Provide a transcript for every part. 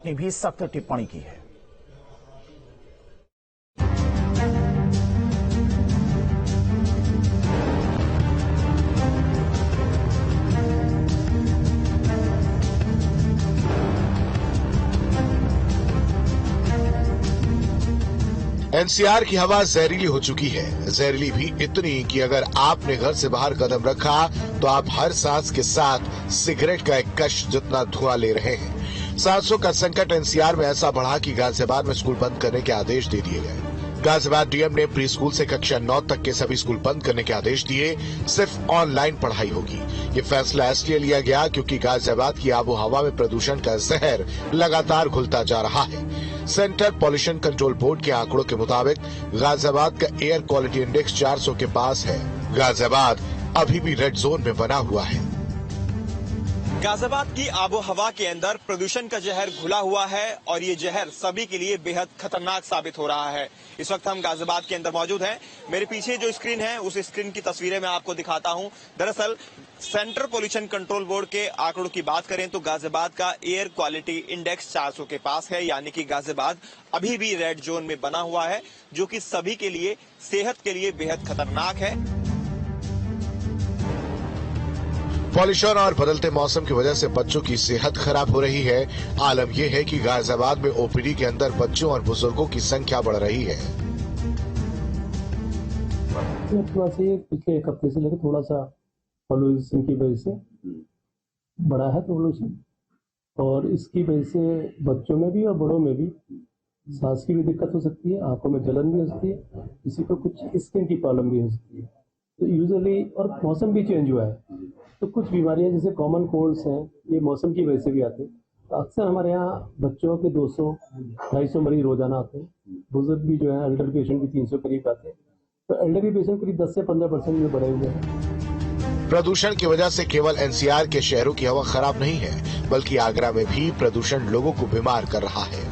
ने भी सख्त टिप्पणी की है। एनसीआर की हवा जहरीली हो चुकी है, जहरीली भी इतनी कि अगर आपने घर से बाहर कदम रखा तो आप हर सांस के साथ सिगरेट का एक कश जितना धुआं ले रहे हैं। सांसों का संकट एनसीआर में ऐसा बढ़ा कि गाजियाबाद में स्कूल बंद करने के आदेश दे दिए गए। गाजियाबाद डीएम ने प्री स्कूल से कक्षा 9 तक के सभी स्कूल बंद करने के आदेश दिए, सिर्फ ऑनलाइन पढ़ाई होगी। ये फैसला इसलिए लिया गया क्योंकि गाजियाबाद की आबो हवा में प्रदूषण का जहर लगातार घुलता जा रहा है। सेंट्रल पॉल्यूशन कंट्रोल बोर्ड के आंकड़ों के मुताबिक गाजियाबाद का एयर क्वालिटी इंडेक्स 400 के पास है। गाजियाबाद अभी भी रेड जोन में बना हुआ है। गाजियाबाद की आबो हवा के अंदर प्रदूषण का जहर घुला हुआ है और ये जहर सभी के लिए बेहद खतरनाक साबित हो रहा है। इस वक्त हम गाजियाबाद के अंदर मौजूद हैं। मेरे पीछे जो स्क्रीन है उस स्क्रीन की तस्वीरें मैं आपको दिखाता हूं। दरअसल सेंट्रल पॉल्यूशन कंट्रोल बोर्ड के आंकड़ों की बात करें तो गाजियाबाद का एयर क्वालिटी इंडेक्स 400 के पास है, यानी कि गाजियाबाद अभी भी रेड जोन में बना हुआ है, जो कि सभी के लिए सेहत के लिए बेहद खतरनाक है। पॉल्यूशन और बदलते मौसम की वजह से बच्चों की सेहत खराब हो रही है। आलम यह है कि गाजियाबाद में ओपीडी के अंदर बच्चों और बुजुर्गों की संख्या बढ़ रही है। पिछले एक हफ्ते से लेकर थोड़ा सा पॉल्यूशन की वजह से बढ़ा है पॉल्यूशन, और इसकी वजह से बच्चों में भी और बड़ों में भी सांस की भी दिक्कत हो सकती है, आंखों में जलन भी हो सकती है, किसी को कुछ स्किन की प्रॉब्लम भी हो सकती है। तो यूजुअली और मौसम भी चेंज हुआ है तो कुछ बीमारियां जैसे कॉमन कोल्ड्स हैं ये मौसम की वजह से भी आते हैं। तो अक्सर हमारे यहाँ बच्चों के 200-250 मरीज रोजाना आते हैं, बुजुर्ग भी जो है एल्डर पेशेंट भी 300 करीब आते हैं। तो एल्डरली पेशेंट करीब 10 से 15% में बढ़े हुए हैं। प्रदूषण की वजह से केवल एनसीआर के शहरों की हवा खराब नहीं है, बल्कि आगरा में भी प्रदूषण लोगों को बीमार कर रहा है।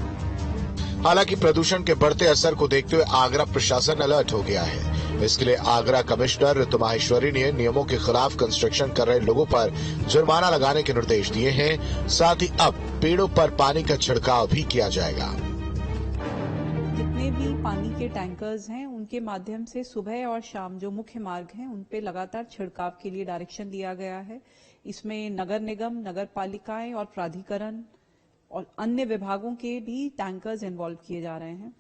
हालांकि प्रदूषण के बढ़ते असर को देखते हुए आगरा प्रशासन अलर्ट हो गया है। इसके लिए आगरा कमिश्नर ऋतु माहेश्वरी ने नियमों के खिलाफ कंस्ट्रक्शन कर रहे लोगों पर जुर्माना लगाने के निर्देश दिए हैं। साथ ही अब पेड़ों पर पानी का छिड़काव भी किया जाएगा। जितने भी पानी के टैंकर्स हैं उनके माध्यम से सुबह और शाम जो मुख्य मार्ग हैं उन पे लगातार छिड़काव के लिए डायरेक्शन दिया गया है। इसमें नगर निगम, नगर पालिकाएं और प्राधिकरण और अन्य विभागों के भी टैंकर्स इन्वॉल्व किए जा रहे हैं।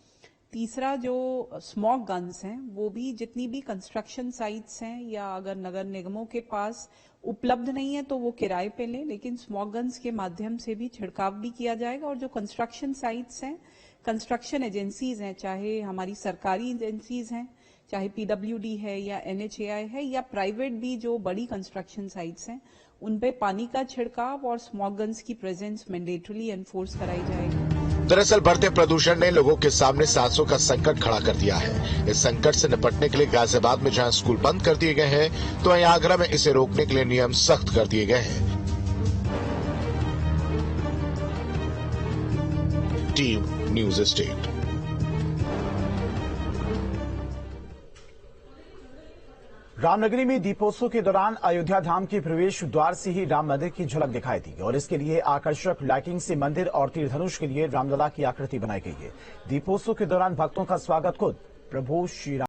तीसरा जो स्मॉग गन्स हैं वो भी जितनी भी कंस्ट्रक्शन साइट्स हैं या अगर नगर निगमों के पास उपलब्ध नहीं है तो वो किराए पे लें, लेकिन स्मॉग गन्स के माध्यम से भी छिड़काव भी किया जाएगा। और जो कंस्ट्रक्शन साइट्स हैं, कंस्ट्रक्शन एजेंसीज हैं, चाहे हमारी सरकारी एजेंसीज हैं, चाहे पीडब्ल्यूडी है या एनएचएआई है या प्राइवेट भी जो बड़ी कंस्ट्रक्शन साइट्स हैं, उन पे पानी का छिड़काव और स्मॉग गन्स की प्रेजेंस मैंडेटरीली एनफोर्स कराई जाएगी। दरअसल बढ़ते प्रदूषण ने लोगों के सामने सांसों का संकट खड़ा कर दिया है। इस संकट से निपटने के लिए गाजियाबाद में जहां स्कूल बंद कर दिए गए हैं तो वहीं आगरा में इसे रोकने के लिए नियम सख्त कर दिए गए हैं। Team news state. रामनगरी में दीपोत्सव के दौरान अयोध्या धाम के प्रवेश द्वार से ही राम मंदिर की झलक दिखाई दी और इसके लिए आकर्षक लाइटिंग से मंदिर और तीरधनुष के लिए रामलला की आकृति बनाई गई है। दीपोत्सव के दौरान भक्तों का स्वागत खुद प्रभु श्री राम